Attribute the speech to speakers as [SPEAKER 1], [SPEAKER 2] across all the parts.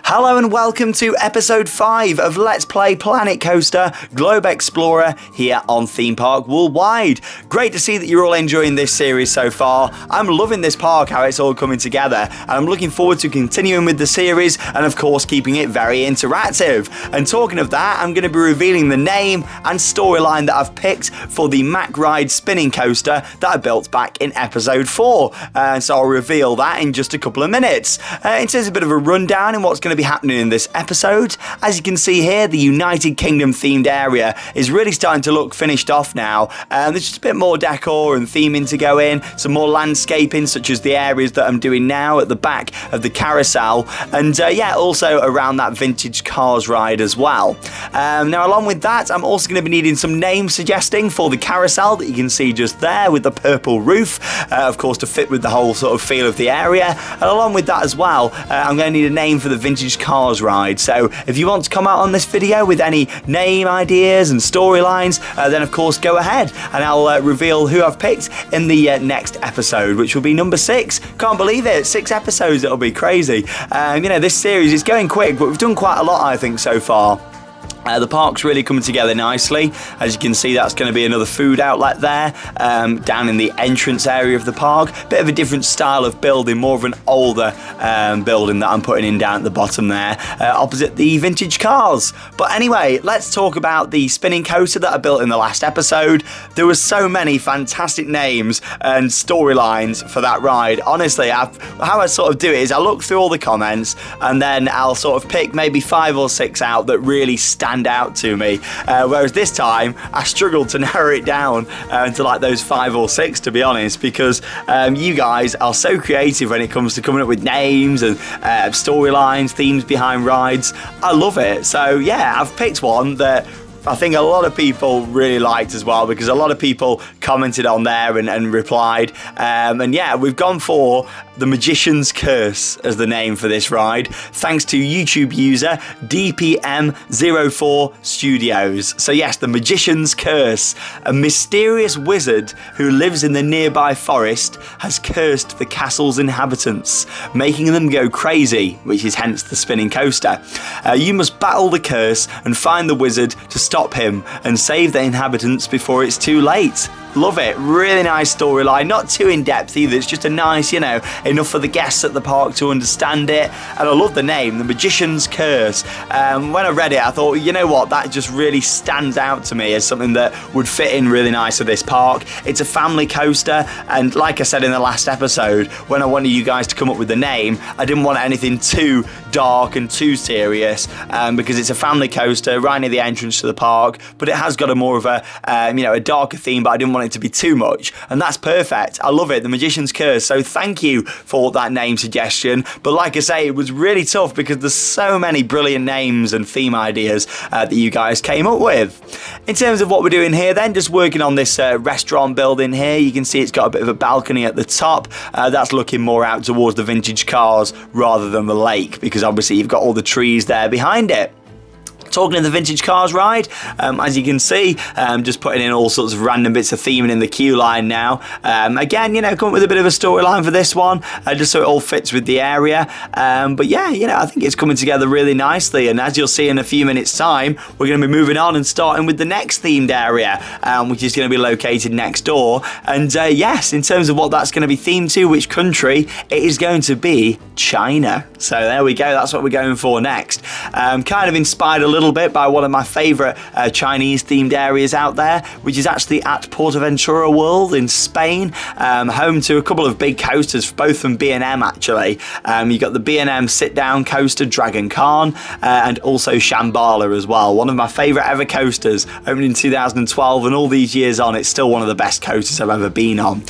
[SPEAKER 1] Hello and welcome to episode 5 of Let's Play Planet Coaster Globe Explorer here on Theme Park Worldwide. Great to see that you're all enjoying this series so far. I'm loving this park, how it's all coming together, and I'm looking forward to continuing with the series and of course keeping it very interactive. And talking of that, I'm going to be revealing the name and storyline that I've picked for the Mack Rides Spinning Coaster that I built back in episode 4. So I'll reveal that in just a couple of minutes. In terms of a bit of a rundown in what's going to be happening in this episode, as you can see here, the United Kingdom themed area is really starting to look finished off now. There's just a bit more decor and theming to go in, some more landscaping such as the areas that I'm doing now at the back of the carousel, and also around that vintage cars ride as well. Now along with that, I'm also going to be needing some name suggesting for the carousel that you can see just there with the purple roof, of course to fit with the whole sort of feel of the area. And along with that as well, I'm going to need a name for the vintage cars ride. So if you want to come out on this video with any name ideas and storylines, then of course go ahead and I'll reveal who I've picked in the next episode, which will be number 6. Can't believe it, 6 episodes, it'll be crazy. This series is going quick, but we've done quite a lot I think so far. The park's really coming together nicely. As you can see, that's going to be another food outlet there, down in the entrance area of the park. Bit of a different style of building, more of an older building that I'm putting in down at the bottom there, opposite the vintage cars. But anyway, let's talk about the spinning coaster that I built in the last episode. There were so many fantastic names and storylines for that ride. Honestly, how I sort of do it is I look through all the comments and then I'll sort of pick maybe 5 or 6 out that really stand out to me, whereas this time I struggled to narrow it down to like those 5 or 6, to be honest, because you guys are so creative when it comes to coming up with names and storylines, themes behind rides. I love it. So yeah, I've picked one that I think a lot of people really liked as well, because a lot of people commented on there and replied. And yeah, we've gone for The Magician's Curse as the name for this ride, thanks to YouTube user DPM04 Studios. So yes, The Magician's Curse. A mysterious wizard who lives in the nearby forest has cursed the castle's inhabitants, making them go crazy, which is hence the spinning coaster. You must battle the curse and find the wizard to stop him and save the inhabitants before it's too late. Love it. Really nice storyline. Not too in-depth either. It's just a nice, enough for the guests at the park to understand it. And I love the name, The Magician's Curse. When I read it, I thought, you know what? That just really stands out to me as something that would fit in really nice with this park. It's a family coaster. And like I said in the last episode, when I wanted you guys to come up with the name, I didn't want anything too dark and too serious, because it's a family coaster right near the entrance to the park, but it has got a more of a, a darker theme, but I didn't want it to be too much, and that's perfect. I love it, The Magician's Curse. So thank you for that name suggestion. But like I say, it was really tough because there's so many brilliant names and theme ideas that you guys came up with. In terms of what we're doing here then, just working on this restaurant building here. You can see it's got a bit of a balcony at the top. That's looking more out towards the vintage cars rather than the lake, because obviously you've got all the trees there behind it. Talking of the vintage cars ride, as you can see, just putting in all sorts of random bits of theming in the queue line now. Again, come up with a bit of a storyline for this one, just so it all fits with the area. But yeah, I think it's coming together really nicely. And as you'll see in a few minutes' time, we're going to be moving on and starting with the next themed area, which is going to be located next door. And yes, in terms of what that's going to be themed to, which country, it is going to be China. So there we go. That's what we're going for next. Kind of inspired a little bit by one of my favourite Chinese themed areas out there, which is actually at Portaventura World in Spain, home to a couple of big coasters, both from B&M actually. You've got the B&M sit down coaster Dragon Khan, and also Shambhala as well, one of my favourite ever coasters, opened in 2012, and all these years on it's still one of the best coasters I've ever been on.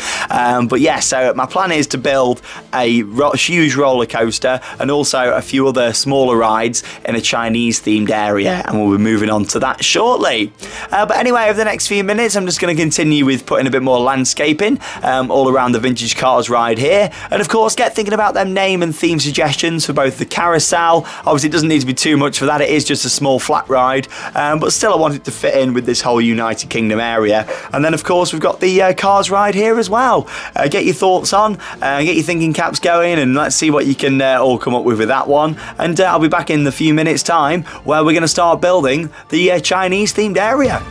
[SPEAKER 1] But yeah, so my plan is to build a huge roller coaster and also a few other smaller rides in a Chinese themed area. area, and we'll be moving on to that shortly. But anyway, over the next few minutes, I'm just going to continue with putting a bit more landscaping all around the Vintage Cars ride here, and of course get thinking about them name and theme suggestions for both the carousel. Obviously it doesn't need to be too much for that, it is just a small flat ride, but still I want it to fit in with this whole United Kingdom area. And then of course we've got the cars ride here as well. Get your thoughts on, get your thinking caps going, and let's see what you can all come up with that one. And I'll be back in a few minutes time where we're going to start building the Chinese themed area.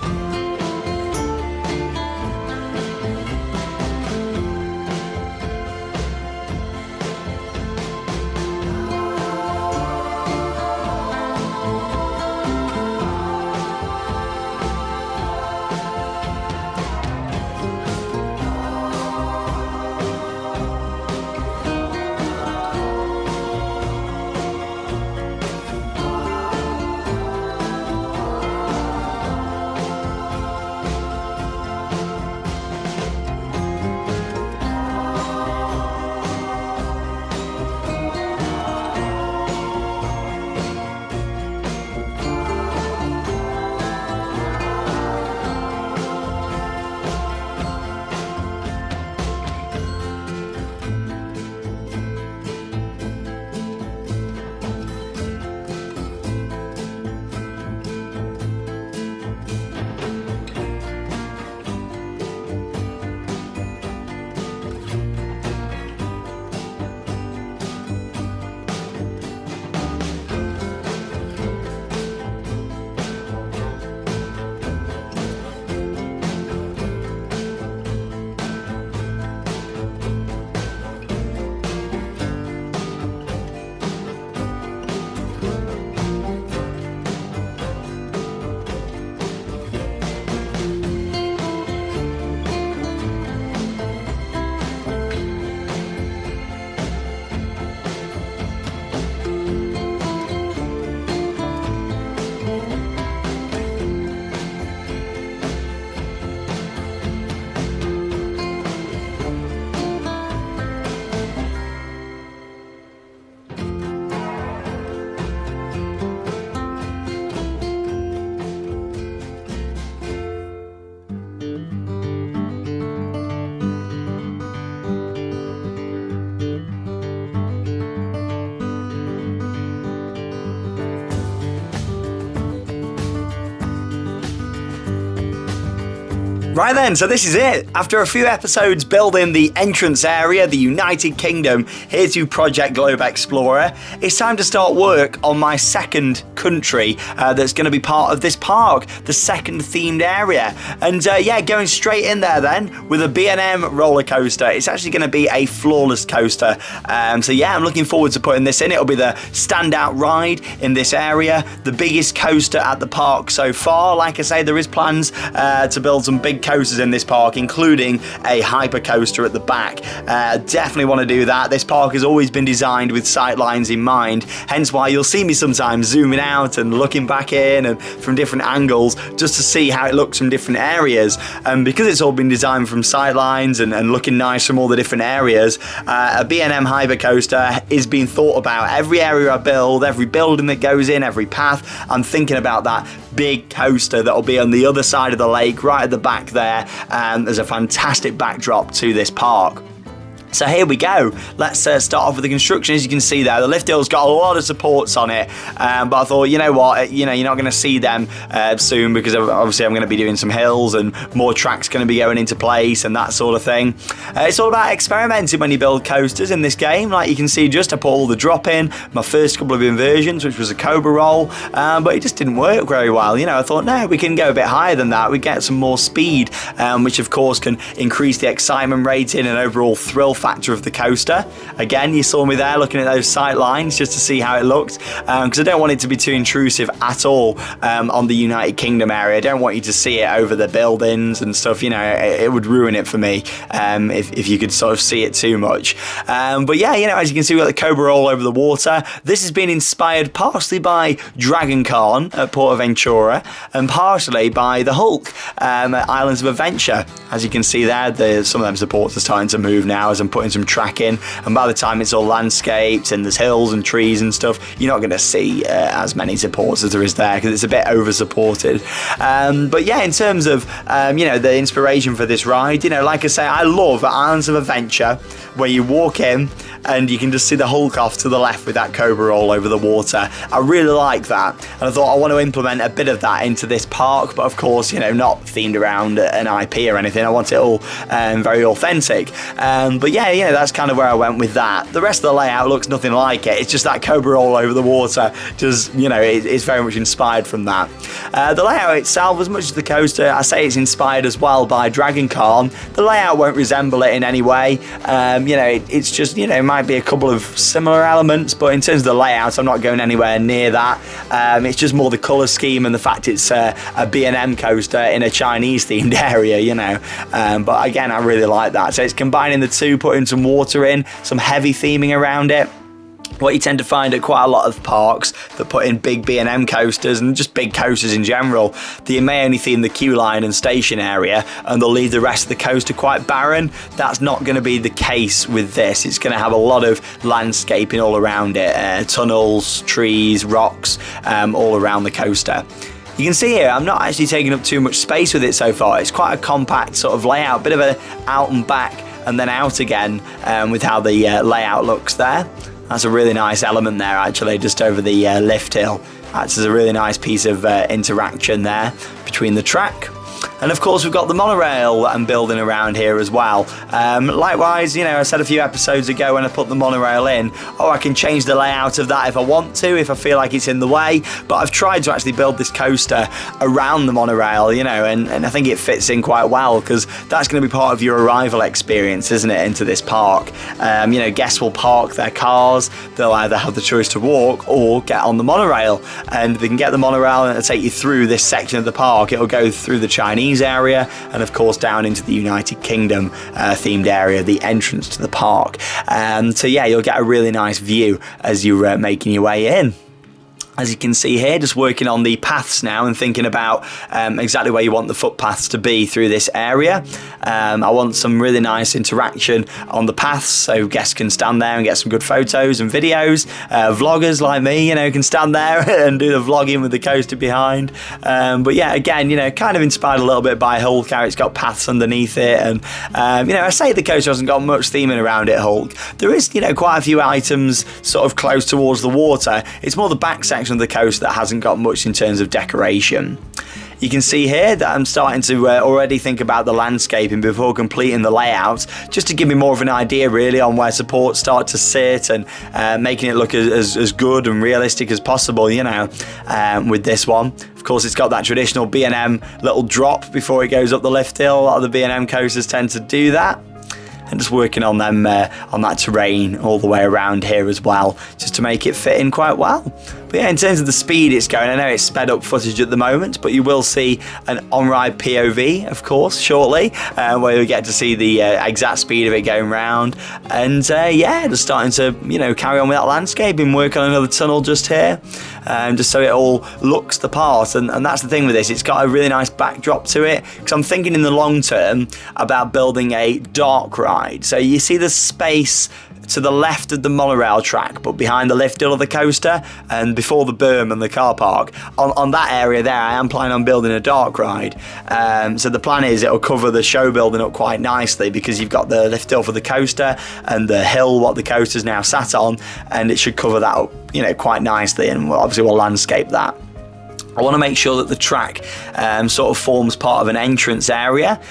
[SPEAKER 1] Right then, so this is it. After a few episodes building the entrance area, the United Kingdom, here to Project Globe Explorer, it's time to start work on my second country that's going to be part of this park, the second themed area. And yeah, going straight in there then with a B&M roller coaster. It's actually going to be a floorless coaster. So yeah, I'm looking forward to putting this in. It'll be the standout ride in this area, the biggest coaster at the park so far. Like I say, there is plans to build some big coasters in this park, including a hyper coaster at the back. Definitely want to do that. This park has always been designed with sight lines in mind, hence why you'll see me sometimes zooming out and looking back in and from different angles just to see how it looks from different areas. And because it's all been designed from sight lines and looking nice from all the different areas, a B&M hyper coaster is being thought about. Every area I build, every building that goes in, every path, I'm thinking about that big coaster that'll be on the other side of the lake, right at the back there. There's a fantastic backdrop to this park. So here we go. Let's start off with the construction. As you can see there, the lift hill's got a lot of supports on it, but I thought, you know what, you're not going to see them soon because obviously I'm going to be doing some hills and more tracks going to be going into place and that sort of thing. It's all about experimenting when you build coasters in this game. Like you can see, just I put all the drop in, my first couple of inversions, which was a Cobra roll, but it just didn't work very well. I thought, no, we can go a bit higher than that. We get some more speed, which of course can increase the excitement rating and overall thrill factor of the coaster. Again, you saw me there looking at those sight lines just to see how it looked, because I don't want it to be too intrusive at all on the United Kingdom area. I don't want you to see it over the buildings and stuff. It would ruin it for me if you could sort of see it too much. But yeah, as you can see, we've got the Cobra all over the water. This has been inspired partially by Dragon Con at Portaventura and partially by the Hulk at Islands of Adventure. As you can see there, some of them supports are starting to move now as I'm putting some track in, and by the time it's all landscaped and there's hills and trees and stuff, you're not going to see as many supports as there is there, because it's a bit over supported. But yeah, in terms of the inspiration for this ride, like I say, I love Islands of Adventure, where you walk in and you can just see the Hulk off to the left with that cobra roll over the water. I really like that, and I thought I want to implement a bit of that into this park, but of course, not themed around an IP or anything. I want it all very authentic. But yeah, that's kind of where I went with that. The rest of the layout looks nothing like it. It's just that cobra roll over the water. Just, it's very much inspired from that. The layout itself, as much as the coaster, I say it's inspired as well by Dragon Con. The layout won't resemble it in any way. It's just, might be a couple of similar elements, but in terms of the layout, I'm not going anywhere near that. It's just more the colour scheme and the fact it's a B&M coaster in a Chinese themed area, but again, I really like that. So it's combining the two, putting some water in, some heavy theming around it. What you tend to find at quite a lot of parks that put in big B&M coasters and just big coasters in general, they may only theme the queue line and station area, and they'll leave the rest of the coaster quite barren. That's not going to be the case with this. It's going to have a lot of landscaping all around it, tunnels, trees, rocks, all around the coaster. You can see here, I'm not actually taking up too much space with it so far. It's quite a compact sort of layout, bit of a out and back and then out again, with how the layout looks there. That's a really nice element there, actually, just over the lift hill. That's a really nice piece of interaction there between the track. And of course, we've got the monorail that I'm building around here as well. Likewise, I said a few episodes ago when I put the monorail in, I can change the layout of that if I want to, if I feel like it's in the way. But I've tried to actually build this coaster around the monorail, and I think it fits in quite well, because that's going to be part of your arrival experience, isn't it, into this park. Guests will park their cars. They'll either have the choice to walk or get on the monorail, and they can get the monorail and it'll take you through this section of the park. It'll go through the Chinese area and of course down into the United Kingdom themed area, the entrance to the park. So yeah, you'll get a really nice view as you're making your way in. As you can see here, just working on the paths now and thinking about exactly where you want the footpaths to be through this area. I want some really nice interaction on the paths, so guests can stand there and get some good photos and videos. Vloggers like me, can stand there and do the vlogging with the coaster behind. But yeah, again, kind of inspired a little bit by Hulk, how it's got paths underneath it. And, I say the coaster hasn't got much theming around it, Hulk. There is, quite a few items sort of close towards the water. It's more the back section of the coast that hasn't got much in terms of decoration. You can see here that I'm starting to already think about the landscaping before completing the layout, just to give me more of an idea really on where supports start to sit, and making it look as good and realistic as possible, with this one. Of course, it's got that traditional B&M little drop before it goes up the lift hill. A lot of the B&M coasters tend to do that. And just working on them on that terrain all the way around here as well, just to make it fit in quite well. But yeah, in terms of the speed it's going, I know it's sped up footage at the moment, but you will see an on-ride POV, of course, shortly, where you get to see the exact speed of it going round. And yeah, just starting to carry on with that landscaping, work on another tunnel just here, just so it all looks the part. And that's the thing with this, it's got a really nice backdrop to it, because I'm thinking in the long term about building a dark ride. So you see the space to the left of the monorail track, but behind the lift hill of the coaster and before the berm and the car park. On that area there, I am planning on building a dark ride. So the plan is it'll cover the show building up quite nicely, because you've got the lift hill for the coaster and the hill what the coaster's now sat on, and it should cover that up, quite nicely, and obviously we'll landscape that. I want to make sure that the track sort of forms part of an entrance area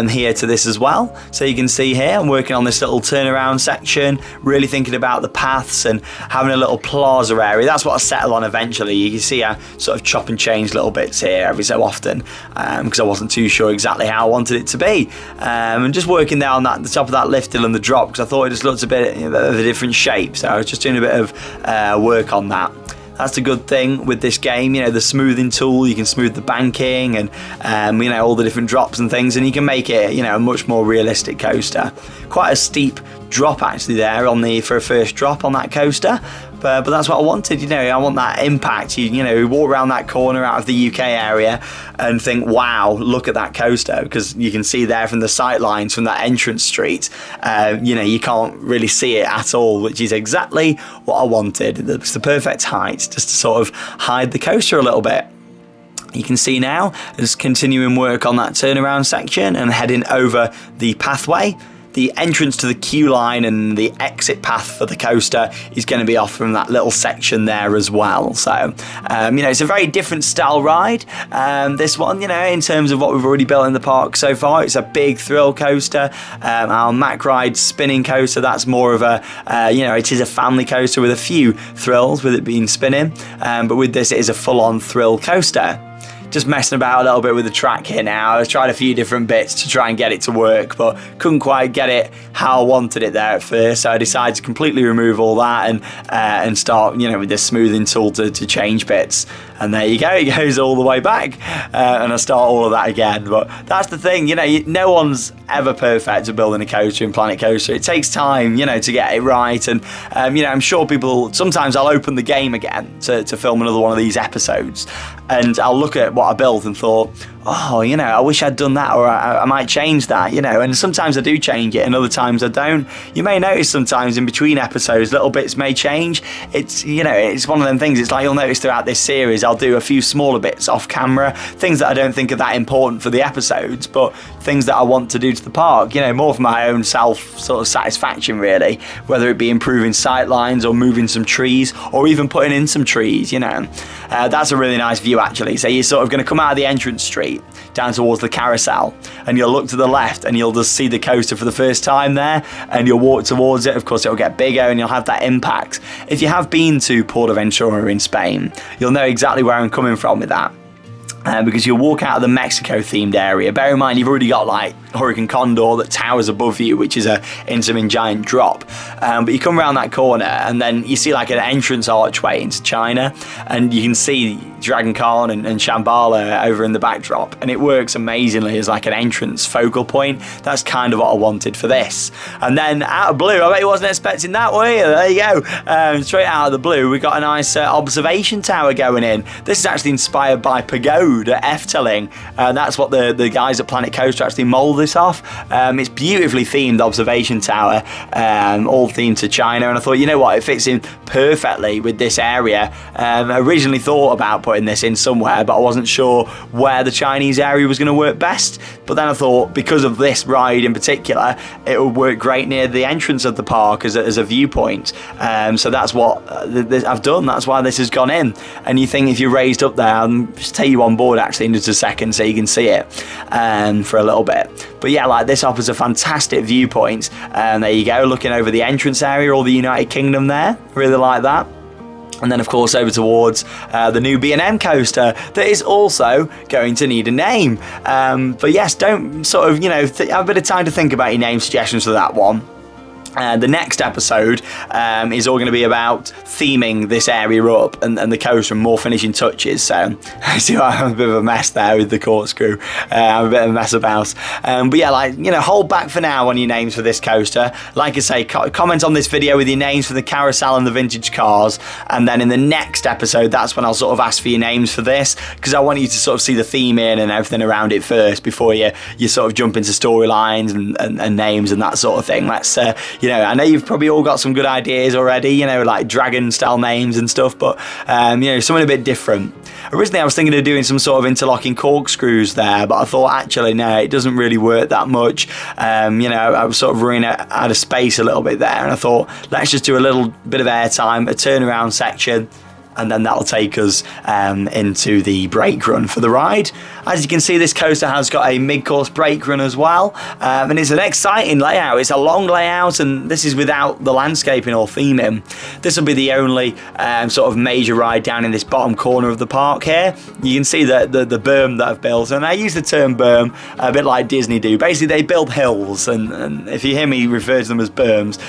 [SPEAKER 1] here to this as well. So you can see here, I'm working on this little turnaround section, really thinking about the paths and having a little plaza area. That's what I settle on eventually. You can see I sort of chop and change little bits here every so often, because I wasn't too sure exactly how I wanted it to be. And just working there on the top of that lift hill and the drop, because I thought it just looked a bit of a different shape. So I was just doing a bit of work on that. That's the good thing with this game, the smoothing tool. You can smooth the banking and all the different drops and things, and you can make it a much more realistic coaster. Quite a steep drop actually there for a first drop on that coaster, but that's what I wanted. You know, I want that impact. You know, walk around that corner out of the UK area and think, wow, look at that coaster, because you can see there from the sight lines from that entrance street, you know, you can't really see it at all, which is exactly what I wanted. It's the perfect height, just to sort of hide the coaster a little bit. You can see now, just continuing work on that turnaround section and heading over the pathway. The entrance to the queue line and the exit path for the coaster is going to be off from that little section there as well. So, you know, it's a very different style ride. This one, you know, in terms of what we've already built in the park so far, it's a big thrill coaster. Our Mack Rides Spinning Coaster, that's more of a, you know, it is a family coaster with a few thrills with it being spinning. But with this, it is a full-on thrill coaster. Just messing about a little bit with the track here now. I've tried a few different bits to try and get it to work, but couldn't quite get it how I wanted it there at first, so I decided to completely remove all that and start, you know, with this smoothing tool to change bits. And there you go, it goes all the way back, and I start all of that again. But that's the thing, you know, no one's ever perfect at building a coaster in Planet Coaster. It takes time, you know, to get it right, and you know, I'm sure people, sometimes I'll open the game again to film another one of these episodes, and I'll look at what I built and thought, oh, you know, I wish I'd done that, or I might change that, you know, and sometimes I do change it and other times I don't. You may notice sometimes in between episodes little bits may change. It's, you know, it's one of them things, it's like you'll notice throughout this series I'll do a few smaller bits off camera, things that I don't think are that important for the episodes, but things that I want to do to the park, you know, more for my own self sort of satisfaction really, whether it be improving sight lines or moving some trees or even putting in some trees, you know. That's a really nice view actually. So you're sort of going to come out of the entrance street down towards the carousel, and you'll look to the left and you'll just see the coaster for the first time there, and you'll walk towards it. Of course it'll get bigger and you'll have that impact. If you have been to Portaventura in Spain, you'll know exactly where I'm coming from with that. Because you'll walk out of the Mexico themed area. Bear in mind, you've already got like Hurricane Condor that towers above you, which is a intimate giant drop. But you come around that corner and then you see like an entrance archway into China, and you can see Dragon Khan and Shambhala over in the backdrop, and it works amazingly as like an entrance focal point. That's kind of what I wanted for this. And then out of blue, I bet you wasn't expecting that, were you? There you go. Straight out of the blue, we got a nice observation tower going in. This is actually inspired by Pagoda at Efteling, and that's what the guys at Planet Coaster actually mould this off. It's beautifully themed observation tower, all themed to China, and I thought, you know what, it fits in perfectly with this area. I originally thought about putting this in somewhere, but I wasn't sure where the Chinese area was going to work best. But then I thought, because of this ride in particular, it would work great near the entrance of the park as a viewpoint. So that's what I've done. That's why this has gone in. And you think if you're raised up there, I'll just take you on board actually in just a second so you can see it for a little bit. But yeah, like this offers a fantastic viewpoint. And there you go, looking over the entrance area, all the United Kingdom there. Really like that. And then, of course, over towards the new B&M coaster that is also going to need a name. But yes, don't sort of, you know, have a bit of time to think about your name suggestions for that one. The next episode is all going to be about theming this area up and the coaster and more finishing touches. So I see I'm a bit of a mess there with the corkscrew. I'm a bit of a mess about. But yeah, like, you know, hold back for now on your names for this coaster. Like I say, comment on this video with your names for the carousel and the vintage cars. And then in the next episode, that's when I'll sort of ask for your names for this, because I want you to sort of see the theme in and everything around it first before you sort of jump into storylines and names and that sort of thing. Let's you know, I know you've probably all got some good ideas already, you know, like dragon style names and stuff, but you know, something a bit different. Originally I was thinking of doing some sort of interlocking corkscrews there, but I thought actually no, it doesn't really work that much. You know, I was sort of running out of space a little bit there, and I thought let's just do a little bit of airtime, a turnaround section, and then that'll take us into the brake run for the ride. As you can see, this coaster has got a mid-course brake run as well, and it's an exciting layout. It's a long layout, and this is without the landscaping or theming. This will be the only sort of major ride down in this bottom corner of the park here. You can see the berm that I've built, and I use the term berm a bit like Disney do. Basically, they build hills, and if you hear me refer to them as berms,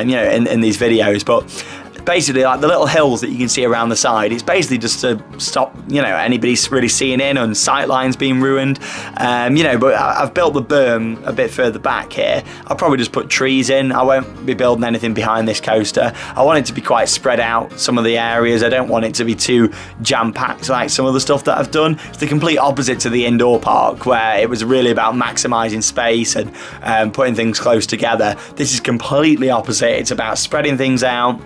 [SPEAKER 1] you know, in these videos, but basically like the little hills that you can see around the side. It's basically just to stop, anybody really seeing in and sight lines being ruined. But I've built the berm a bit further back here. I'll probably just put trees in. I won't be building anything behind this coaster. I want it to be quite spread out, some of the areas. I don't want it to be too jam-packed like some of the stuff that I've done. It's the complete opposite to the indoor park, where it was really about maximising space and putting things close together. This is completely opposite. It's about spreading things out,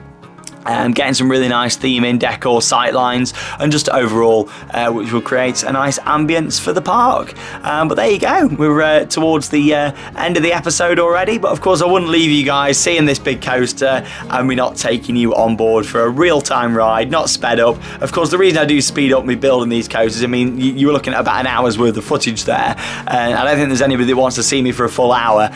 [SPEAKER 1] getting some really nice theming, decor, sightlines, and just overall, which will create a nice ambience for the park. But there you go. We're towards the end of the episode already, but of course I wouldn't leave you guys seeing this big coaster and we're not taking you on board for a real-time ride, not sped up. Of course, the reason I do speed up me building these coasters, I mean, you were looking at about an hour's worth of footage there, and I don't think there's anybody that wants to see me for a full hour,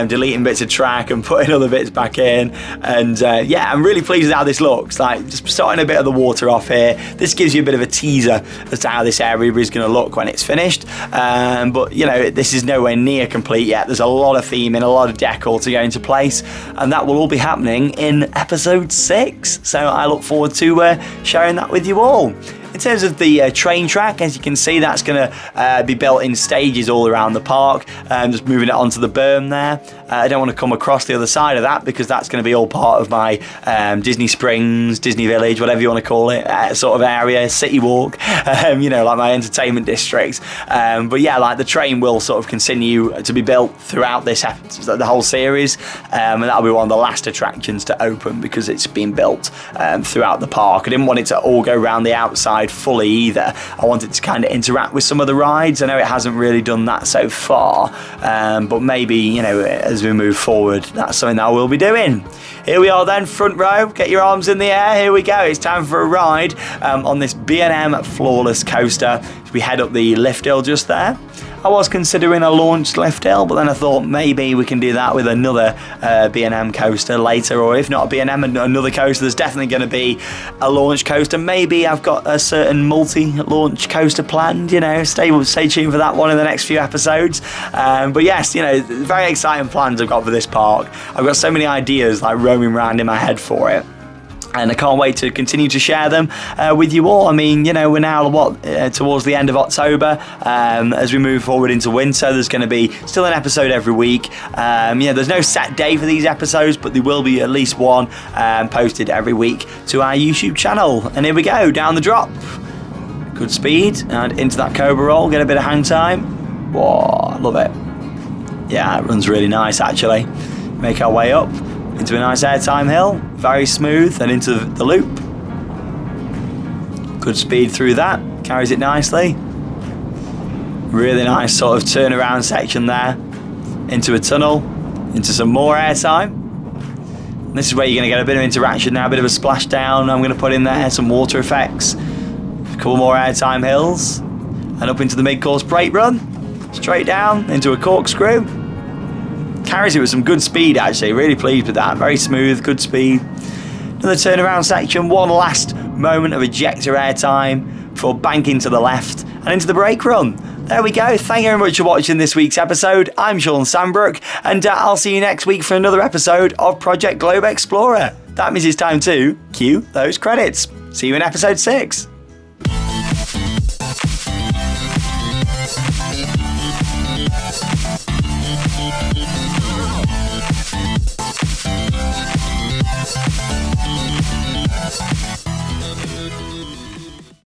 [SPEAKER 1] deleting bits of track and putting other bits back in. And yeah, I'm really pleased with how this looks. Like, just starting a bit of the water off here. This gives you a bit of a teaser as to how this area is going to look when it's finished. But this is nowhere near complete yet. There's a lot of theming, a lot of decor to go into place, and that will all be happening in episode 6. So I look forward to sharing that with you all. In terms of the train track, as you can see, that's going to be built in stages all around the park. Just moving it onto the berm there. I don't want to come across the other side of that because that's going to be all part of my Disney Springs, Disney Village, whatever you want to call it, sort of area, City Walk, like my entertainment districts. But yeah, like the train will sort of continue to be built throughout the whole series, and that'll be one of the last attractions to open because it's been built throughout the park. I didn't want it to all go around the outside fully either. I wanted to kind of interact with some of the rides. I know it hasn't really done that so far, but maybe as we move forward, that's something that I will be doing. Here we are then, front row, get your arms in the air, here we go. It's time for a ride on this B&M Floorless coaster. We head up the lift hill just there. I was considering a launched lift hill, but then I thought maybe we can do that with another B&M coaster later, or if not a B&M, another coaster. There's definitely going to be a launch coaster. Maybe I've got a certain multi-launch coaster planned, stay tuned for that one in the next few episodes. But yes, very exciting plans I've got for this park. I've got so many ideas like roaming around in my head for it, and I can't wait to continue to share them with you all. I mean, we're now towards the end of October. As we move forward into winter, there's going to be still an episode every week. There's no set day for these episodes, but there will be at least one posted every week to our YouTube channel. And here we go, down the drop. Good speed, and into that cobra roll, get a bit of hang time. Whoa, love it. Yeah, it runs really nice actually. Make our way up into a nice airtime hill, very smooth, and into the loop. Good speed through that, carries it nicely. Really nice sort of turnaround section there, into a tunnel, into some more airtime. And this is where you're going to get a bit of interaction now, a bit of a splashdown. I'm going to put in there some water effects, a couple more airtime hills, and up into the mid-course brake run, straight down into a corkscrew. Carries it with some good speed actually, really pleased with that, very smooth, good speed. Another turnaround section, one last moment of ejector airtime before banking to the left and into the brake run. There we go, thank you very much for watching this week's episode. I'm Sean Sandbrook, and I'll see you next week for another episode of Project Globe Explorer. That means it's time to cue those credits. See you in episode 6.